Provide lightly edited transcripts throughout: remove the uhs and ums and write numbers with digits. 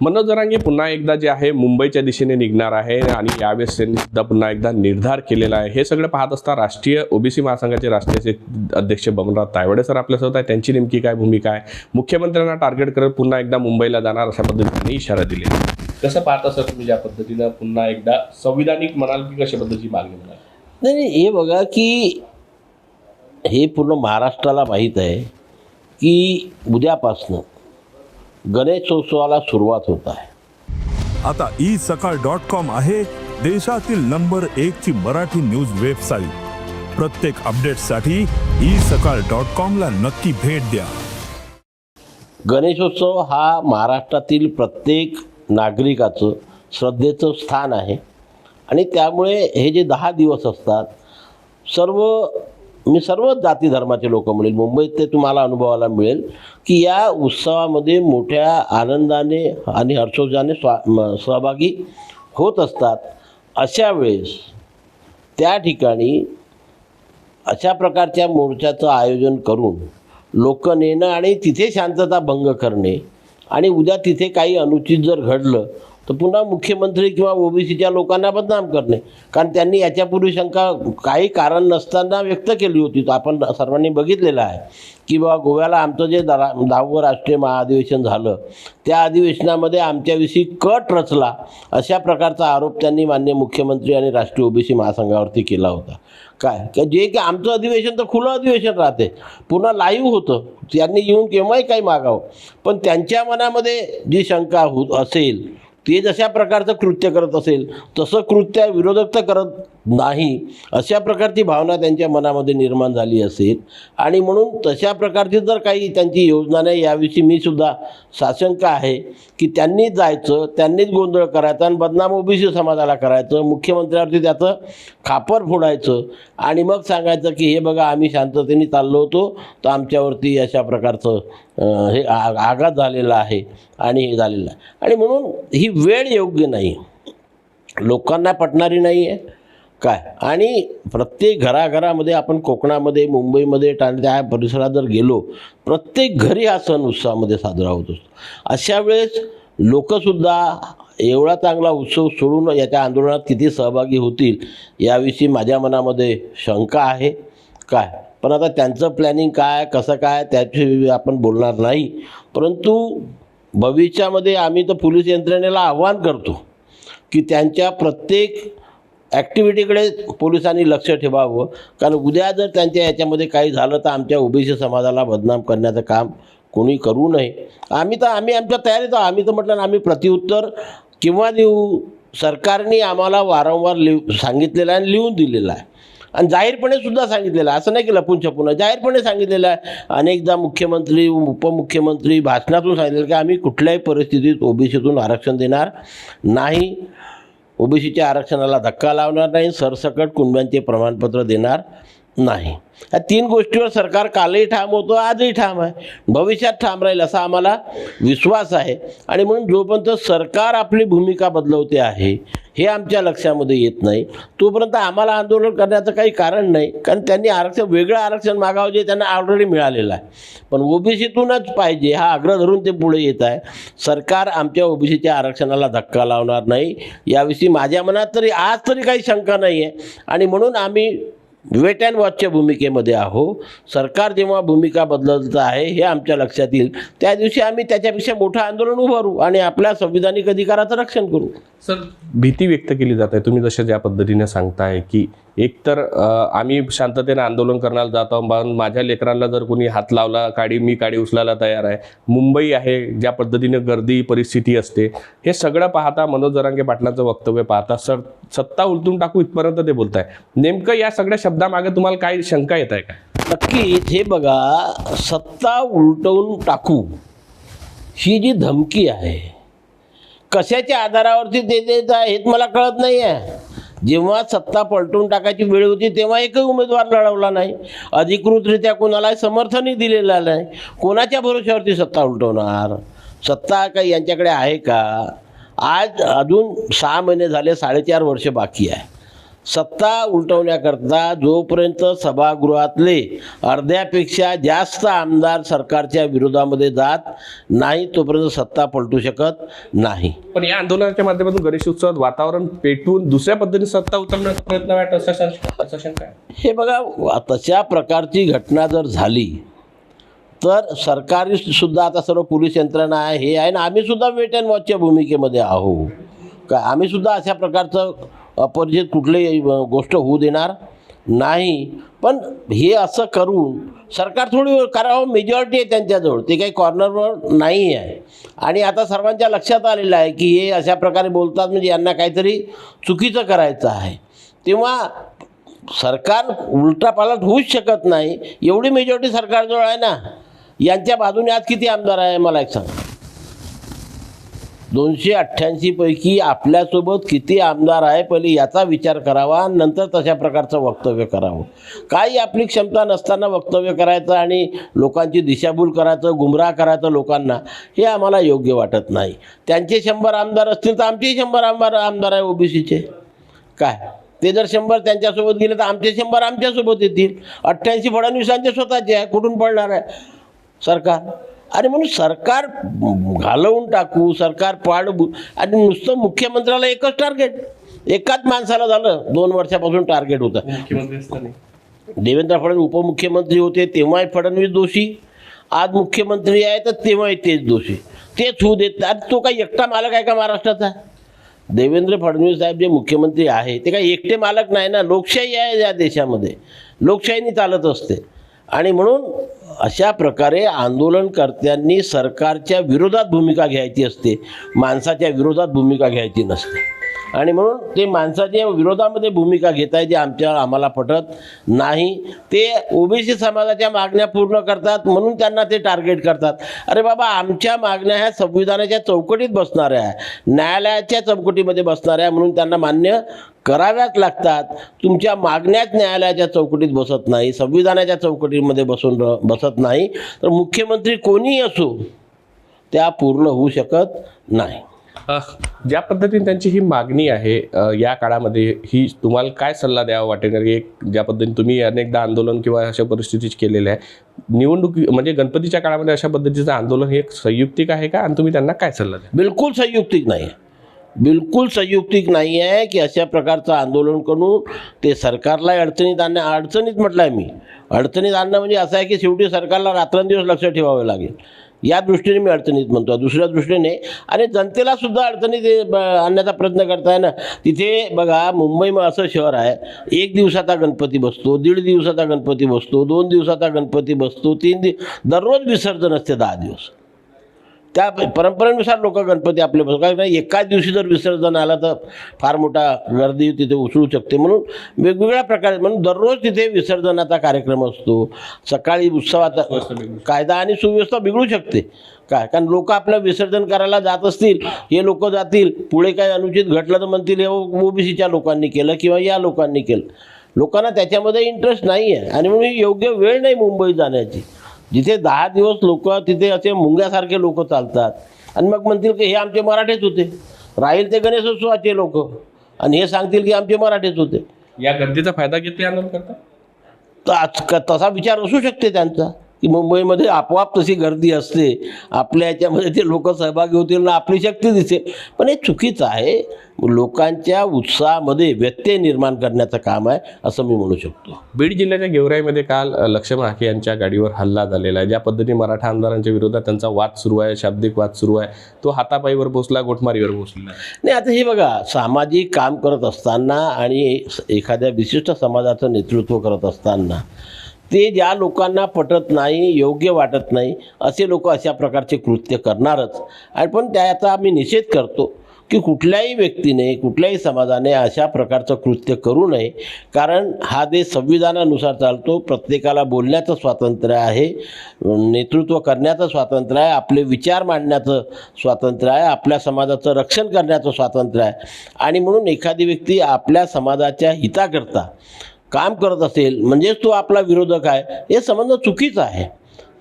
मनोज जरांगे पुन्हा एकदा जे आहे मुंबईच्या दिशेने निघणार आहे आणि यावेळेस त्यांनी सुद्धा पुन्हा एकदा निर्धार केलेला आहे। हे सगळं पाहत असता राष्ट्रीय ओबीसी महासंघाचे राष्ट्रीय अध्यक्ष बमनराव तायवाडे सर आपल्यासोबत आहे। त्यांची नेमकी काय भूमिका आहे, मुख्यमंत्र्यांना टार्गेट करत पुन्हा एकदा मुंबईला जाणार अशा पद्धतीने इशारा दिले। कसं पाहता सर तुम्ही ज्या पद्धतीनं पुन्हा एकदा संविधानिक म्हणाल की कशा पद्धतीची मागणी म्हणाल? नाही, हे बघा की हे पूर्ण महाराष्ट्राला माहीत आहे की उद्यापासनं गणेशोत्सवाला सुरुवात होत आहे। आता isakal.com आहे देशातील नंबर 1 ची मराठी न्यूज वेबसाईट। प्रत्येक अपडेटसाठी isakal.com ला नक्की भेट द्या। गणेशोत्सव हा महाराष्ट्रातील प्रत्येक नागरिकाचं श्रद्धेचं स्थान आहे आणि त्यामुळे हे जे 10 दिवस असतात सर्व जाती धर्माचे लोक मिळेल मुंबईत ते तुम्हाला अनुभवायला मिळेल की या उत्सवामध्ये मोठ्या आनंदाने आणि हर्षोल्लासाने सहभागी होत असतात। अशा वेळेस त्या ठिकाणी अशा प्रकारच्या मोर्चाचं आयोजन करून लोक नेणं आणि तिथे शांतता भंग करणे आणि उद्या तिथे काही अनुचित जर घडलं तर पुन्हा मुख्यमंत्री किंवा ओबीसीच्या लोकांना बदनाम करणे, कारण त्यांनी याच्यापूर्वी शंका काही कारण नसताना व्यक्त केली होती। तो आपण सर्वांनी बघितलेलं आहे की बाबा गोव्याला आमचं जे 10वं राष्ट्रीय महाअधिवेशन झालं त्या अधिवेशनामध्ये आमच्याविषयी कट रचला अशा प्रकारचा आरोप त्यांनी माननीय मुख्यमंत्री आणि राष्ट्रीय ओबीसी महासंघावरती केला होता। काय की जे की आमचं अधिवेशन तर खुलं अधिवेशन राहते, पुन्हा लाईव्ह होतं, त्यांनी येऊन केव्हाही काही मागावं, पण त्यांच्या मनामध्ये जी शंका असेल ते जशा प्रकारचं कृत्य करत असेल तसं कृत्य विरोधक तर करत नाही अशा प्रकारची भावना त्यांच्या मनामध्ये निर्माण झाली असेल आणि म्हणून तशा प्रकारची जर काही त्यांची योजना नाही याविषयी मी सुद्धा साशंका आहे की त्यांनीच जायचं, त्यांनीच गोंधळ करायचा आणि बदनाम ओबीसी समाजाला करायचं, मुख्यमंत्र्यावरती त्याचं खापर फोडायचं आणि मग सांगायचं की हे बघा आम्ही शांततेने चाललो होतो तर आमच्यावरती अशा प्रकारचं हे आघात झालेला आहे आणि हे झालेलं आहे आणि म्हणून ही वेळ योग्य नाही, लोकांना पटणारी नाही आहे काय। आणि प्रत्येक घराघरामध्ये आपण कोकणामध्ये मुंबईमध्ये त्या परिसरात जर गेलो प्रत्येक घरी हा सण उत्सवामध्ये साजरा होत असतो। अशा वेळेस लोकसुद्धा एवढा चांगला उत्सव सोडून याच्या आंदोलनात किती सहभागी होतील याविषयी माझ्या मनामध्ये शंका आहे काय। पण आता त्यांचं प्लॅनिंग काय कसं काय त्याविषयी आपण बोलणार नाही, परंतु भविष्यामध्ये आम्ही तर पोलीस यंत्रणेला आव्हान करतो की त्यांच्या प्रत्येक ॲक्टिव्हिटीकडे पोलिसांनी लक्ष ठेवावं, कारण उद्या जर त्यांच्या याच्यामध्ये काही झालं तर आमच्या ओबीसी समाजाला बदनाम करण्याचं काम कोणी करू नये। आम्ही आमच्या तयारीत आहोत, आम्ही तर म्हटलं ना आम्ही प्रत्युत्तर केव्हा देऊ, सरकारने आम्हाला वारंवार सांगितलेलं आहे आणि लिहून दिलेलं आहे आणि जाहीरपणे सुद्धा सांगितलेलं आहे, असं नाही की लपून छपून, जाहीरपणे सांगितलेलं आहे। अनेकदा मुख्यमंत्री उपमुख्यमंत्री भाषणातून सांगितलेलं की आम्ही कुठल्याही परिस्थितीत ओबीसीतून आरक्षण देणार नाही, ओबीसीच्या आरक्षणाला धक्का लावणार नाही, सरसकट कुणब्यांचे प्रमाणपत्र देणार नाही। या 3 गोष्टीवर सरकार कालही ठाम होतं, आजही ठाम आहे, भविष्यात ठाम राहील असा आम्हाला विश्वास आहे आणि म्हणून जोपर्यंत सरकार आपली भूमिका बदलवते आहे हे आमच्या लक्षामध्ये येत नाही तोपर्यंत आम्हाला आंदोलन करण्याचं काही कारण नाही, कारण त्यांनी वेगळं आरक्षण मागावं जे त्यांना ऑलरेडी मिळालेलं आहे, पण ओबीसीतूनच पाहिजे हा आग्रह धरून ते पुढे येत आहे। सरकार आमच्या ओबीसीच्या आरक्षणाला धक्का लावणार नाही याविषयी माझ्या मनात तरी आज तरी काही शंका नाही आहे आणि म्हणून आम्ही वेट अँड वॉचच्या भूमिकेमध्ये आहो। सरकार जेव्हा भूमिका बदलत आहे हे आमच्या लक्षात येईल त्या दिवशी आम्ही त्याच्यापेक्षा मोठं आंदोलन उभारू आणि आपल्या संविधानिक अधिकाराचं रक्षण करू। सर भीती व्यक्त केली जात आहे, तुम्ही जसं ज्या पद्धतीने सांगताय की एकतर आम्ही शांततेने आंदोलन करण्याला जातो, माझ्या लेकरांना जर कोणी हात लावला मी काडी उचलायला तयार आहे, मुंबई आहे ज्या पद्धतीने गर्दी परिस्थिती असते, हे सगळं पाहता मनोज जरांगे पाटलांचं वक्तव्य पाहता सत्ता उलटून टाकू इथपर्यंत ते बोलताय, नेमकं या सगळ्या शब्दामागे तुम्हाला काही शंका येत आहे का? नक्कीच हे बघा, सत्ता उलटवून टाकू ही जी धमकी आहे कशाच्या आधारावरती ते देत आहे हेच मला कळत नाही आहे। जेव्हा सत्ता पलटून टाकायची वेळ होती तेव्हा एकही उमेदवार लढवला नाही, अधिकृतरित्या कोणालाही समर्थनही दिलेलं नाही, कोणाच्या भरोश्यावरती सत्ता उलटवणार? सत्ता काही यांच्याकडे आहे का? आज अजून 6 महिने झाले, 4.5 वर्ष बाकी आहे, सत्ता उलटवण्याकरता जोपर्यंत सभागृहातले अर्ध्यापेक्षा जास्त आमदार सरकारच्या विरोधामध्ये जात नाही तोपर्यंत सत्ता पलटू शकत नाही. पण या आंदोलनाच्या माध्यमातून गणेश उत्सवात वातावरण पेटवून दुसऱ्या पद्धतीने सत्ता उतरवण्याचा प्रयत्न वाटत असं शंका आहे. हे बघा, तशा प्रकारची घटना जर झाली तर सरकारी सुद्धा आता सर्व पोलीस यंत्रणा आहे, हे आहे ना, आम्ही सुद्धा वेट अँड वॉचच्या भूमिकेमध्ये आहोत. का आम्ही सुद्धा अशा प्रकारचं अपरिचित कुठलीही गोष्ट होऊ देणार नाही. पण हे असं करून सरकार थोडी करावं, मेजॉरिटी आहे त्यांच्याजवळ, ते काही कॉर्नरवर नाही आहे. आणि आता सर्वांच्या लक्षात आलेलं आहे की हे अशा प्रकारे बोलतात म्हणजे यांना काहीतरी चुकीचं करायचं आहे. तेव्हा सरकार उलटापालट होऊच शकत नाही, एवढी मेजॉरिटी सरकारजवळ आहे ना. यांच्या बाजूने आज किती आमदार आहे मला एक सांगा. 288 पैकी आपल्यासोबत किती आमदार आहे पहिले याचा विचार करावा, नंतर तशा प्रकारचं वक्तव्य करावं. काही आपली क्षमता नसताना वक्तव्य करायचं आणि लोकांची दिशाभूल करायचं, गुमराह करायचं लोकांना, हे आम्हाला योग्य वाटत नाही. त्यांचे 100 आमदार असतील तर आमचेही 100 आमदार आहे ओबीसीचे. काय ते जर 100 त्यांच्यासोबत गेले तर आमचे 100 आमच्यासोबत येतील. 88 फडणवीसांचे स्वतःचे आहे, कुठून पडणार आहे सरकार? आणि म्हणून सरकार घालवून टाकू, सरकार आणि नुसतं मुख्यमंत्र्याला एकच टार्गेट, एकाच माणसाला झालं 2 वर्षापासून टार्गेट होतं. मुख्यमंत्री असताना देवेंद्र फडणवीस उपमुख्यमंत्री होते तेव्हाही फडणवीस दोषी, आज मुख्यमंत्री आहे तर तेव्हाही तेच दोषी, तेच होऊ देत. आणि तो काही एकटा मालक आहे का महाराष्ट्राचा? देवेंद्र फडणवीस साहेब जे मुख्यमंत्री आहे ते काही एकटे मालक नाही ना. लोकशाही आहे या देशामध्ये, लोकशाहीने चालत असते. आणि म्हणून अशा प्रकारे आंदोलनकर्त्यांनी सरकारच्या विरोधात भूमिका घ्यायची असते, माणसाच्या विरोधात भूमिका घ्यायची नसते. आणि म्हणून ते माणसाच्या विरोधामध्ये भूमिका घेत आहे जे आम्हाला पटत नाही. ते ओबीसी समाजाच्या मागण्या पूर्ण करतात म्हणून त्यांना ते टार्गेट करतात. अरे बाबा, आमच्या मागण्या ह्या संविधानाच्या चौकटीत बसणाऱ्या आहे, न्यायालयाच्या चौकटीमध्ये बसणाऱ्या, म्हणून त्यांना मान्य कराव्याच लागतात. तुमच्या मागण्याच न्यायालयाच्या चौकटीत बसत नाही, संविधानाच्या चौकटीमध्ये बसत नाही, तर मुख्यमंत्री कोणीही असो त्या पूर्ण होऊ शकत नाही. ज्या पद्धतीने त्यांची ही मागणी आहे या काळामध्ये, ही तुम्हाला काय सल्ला द्यावा वाटेल? कारण एक ज्या पद्धतीने तुम्ही अनेकदा आंदोलन किंवा अशा परिस्थितीच केलेलं आहे, निवडणूक म्हणजे गणपतीच्या काळामध्ये अशा पद्धतीचं आंदोलन हे एक संयुक्तिक आहे का? आणि तुम्ही त्यांना काय सल्ला द्या? बिलकुल संयुक्तिक नाही, बिलकुल संयुक्तिक नाही आहे की अशा प्रकारचं आंदोलन करून ते सरकारला अडचणीत म्हटलं आहे मी. अडचणीत आणणं म्हणजे असं आहे की शेवटी सरकारला रात्रंदिवस लक्ष ठेवावे लागेल, या दृष्टीने मी अडचणीत म्हणतो. दुसऱ्या दृष्टीने आणि जनतेला सुद्धा अडचणीत आणण्याचा प्रयत्न करताय ना. तिथे बघा, मुंबई असं शहर आहे, 1 दिवसाचा गणपती बसतो, 1.5 दिवसाचा गणपती बसतो, 2 दिवसाचा गणपती बसतो, 3 दररोज विसर्जन असते 10 दिवस. त्या परंपरेनुसार लोक गणपती आपले बसतात. कारण एकाच दिवशी जर विसर्जन आलं तर फार मोठा गर्दी तिथे उसळू शकते, म्हणून वेगवेगळ्या प्रकारे, म्हणून दररोज तिथे विसर्जनाचा कार्यक्रम असतो. सकाळी उत्सवाचा कायदा आणि सुव्यवस्था बिघडू शकते. काय, कारण लोक आपलं विसर्जन करायला जात असतील, हे लोक जातील, पुढे काही अनुचित घडलं तर म्हणतील हे ओबीसीच्या लोकांनी केलं किंवा या लोकांनी केलं. लोकांना त्याच्यामध्ये इंटरेस्ट नाही आहे. आणि म्हणून योग्य वेळ नाही मुंबईत जाण्याची. जिथे 10 दिवस लोक तिथे असे मुंग्यासारखे लोक चालतात आणि मग म्हणतील की हे आमचे मराठेच होते. राहील ते गणेशोत्सवाचे लोक आणि हे सांगतील की आमचे मराठेच होते. या गर्दीचा फायदा घेत ते आंदोलन करतात. तर आज तसा विचार असू शकते त्यांचा की मुंबईमध्ये आपोआप तशी गर्दी असते, आपल्या याच्यामध्ये ते लोक सहभागी होतील ना, आपली शक्ती दिसेल. पण हे चुकीचं आहे. लोकांच्या उत्साहामध्ये व्यत्यय निर्माण करण्याचं काम आहे असं मी म्हणू शकतो. बीड जिल्ह्याच्या गेवराईमध्ये काल लक्ष्मण हाके यांच्या गाडीवर हल्ला झालेला आहे. ज्या पद्धतीने मराठा आमदारांच्या विरोधात त्यांचा वाद सुरू आहे, शाब्दिक वाद सुरू आहे, तो हातापाईवर पोचला, गोठमारीवर पोचला नाही. आता हे बघा, सामाजिक काम करत असताना आणि एखाद्या विशिष्ट समाजाचं नेतृत्व करत असताना ते ज्या लोकांना पटत नाही, योग्य वाटत नाही, असे लोक अशा प्रकारचे कृत्य करणारच. आणि पण त्याचा आम्ही निषेध करतो की कुठल्याही व्यक्तीने, कुठल्याही समाजाने अशा प्रकारचं कृत्य करू नये. कारण हा देश संविधानानुसार चालतो. प्रत्येकाला बोलण्याचं स्वातंत्र्य आहे, नेतृत्व करण्याचं स्वातंत्र्य आहे, आपले विचार मांडण्याचं स्वातंत्र्य आहे, आपल्या समाजाचं रक्षण करण्याचं स्वातंत्र्य आहे. आणि म्हणून एखादी व्यक्ती आपल्या समाजाच्या हिताकरता काम करत असेल म्हणजेच तो आपला विरोधक आहे, हे समजणं चुकीचं आहे.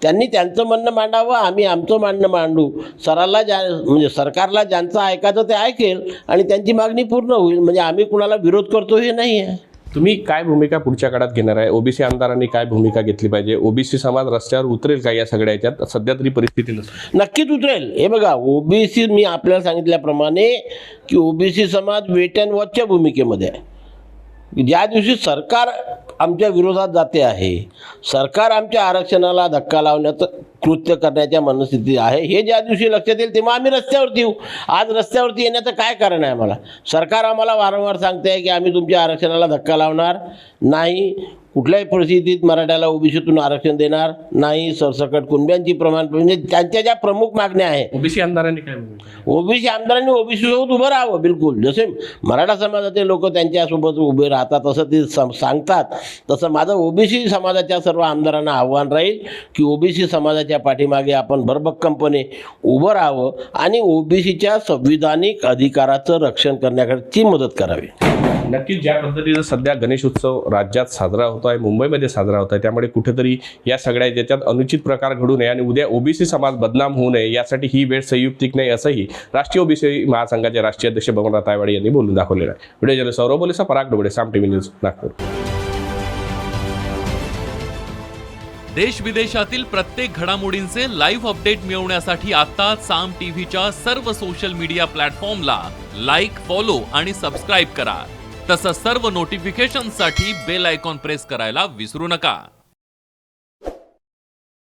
त्यांनी त्यांचं म्हणणं मांडावं, आम्ही आमचं म्हणणं मांडू. म्हणजे सरकारला ज्यांचं ऐकायचं ते ऐकेल आणि त्यांची मागणी पूर्ण होईल. म्हणजे आम्ही कुणाला विरोध करतो हे नाही आहे. तुम्ही काय भूमिका पुढच्या काळात घेणार आहे? ओबीसी आमदारांनी काय भूमिका घेतली पाहिजे? ओबीसी समाज रस्त्यावर उतरेल का या सगळ्या याच्यात? सध्या तरी परिस्थिती नसते. नक्कीच उतरेल. हे बघा, ओबीसी मी आपल्याला सांगितल्याप्रमाणे की ओबीसी समाज वेट अँड वॉचच्या भूमिकेमध्ये आहे. ज्या दिवशी सरकार आमच्या विरोधात जाते आहे, सरकार आमच्या आरक्षणाला धक्का लावण्याचं कृत्य करण्याच्या मनस्थिती आहे, हे ज्या दिवशी लक्षात येईल तेव्हा आम्ही रस्त्यावरती येऊ. आज रस्त्यावरती येण्याचं काय कारण आहे आम्हाला? सरकार आम्हाला वारंवार सांगते आहे की आम्ही तुमच्या आरक्षणाला धक्का लावणार नाही, कुठल्याही परिस्थितीत मराठ्याला ओबीसीतून आरक्षण देणार नाही, सरसकट कुणब्यांची प्रमाण, म्हणजे त्यांच्या ज्या प्रमुख मागण्या आहेत. ओबीसी आमदारांनी काय भूमिका? ओबीसी आमदारांनी ओबीसी सोबत उभं राहावं. बिलकुल जसे मराठा समाजाचे लोक त्यांच्यासोबत उभे राहतात असं ते सांगतात, तसं माझं ओबीसी समाजाच्या सर्व आमदारांना आव्हान राहील की ओबीसी समाजाच्या पाठीमागे आपण भरभक्कमपणे उभं राहावं आणि ओबीसीच्या संविधानिक अधिकाराचं रक्षण करण्याची मदत करावी. नक्कीच ज्या पद्धतीनं सध्या गणेश उत्सव राज्यात साजरा होतो आहे, मुंबईमध्ये साजरा होत आहे, त्यामुळे कुठेतरी या सगळ्या याच्यात अनुचित प्रकार घडू नये आणि उद्या ओबीसी समाज बदनाम होऊ नये यासाठी ही वेळ संयुक्तिक नाही असंही राष्ट्रीय ओबीसी महासंघाचे राष्ट्रीय अध्यक्ष बबनराव तायवाडे यांनी बोलून दाखवलेलं आहे. व्हिडिओ जर्नलिस्ट सौरभ बोलेसा, पराग डोबळे, साम टीव्ही न्यूज, नागपूर. देश विदेशातील प्रत्येक घडामोडींचे लाईव्ह अपडेट मिळवण्यासाठी आता साम टीव्हीच्या सर्व सोशल मीडिया प्लॅटफॉर्मला लाईक, फॉलो आणि सबस्क्राईब करा. तसंच सर्व नोटिफिकेशनसाठी बेल आयकॉन प्रेस करायला विसरू नका.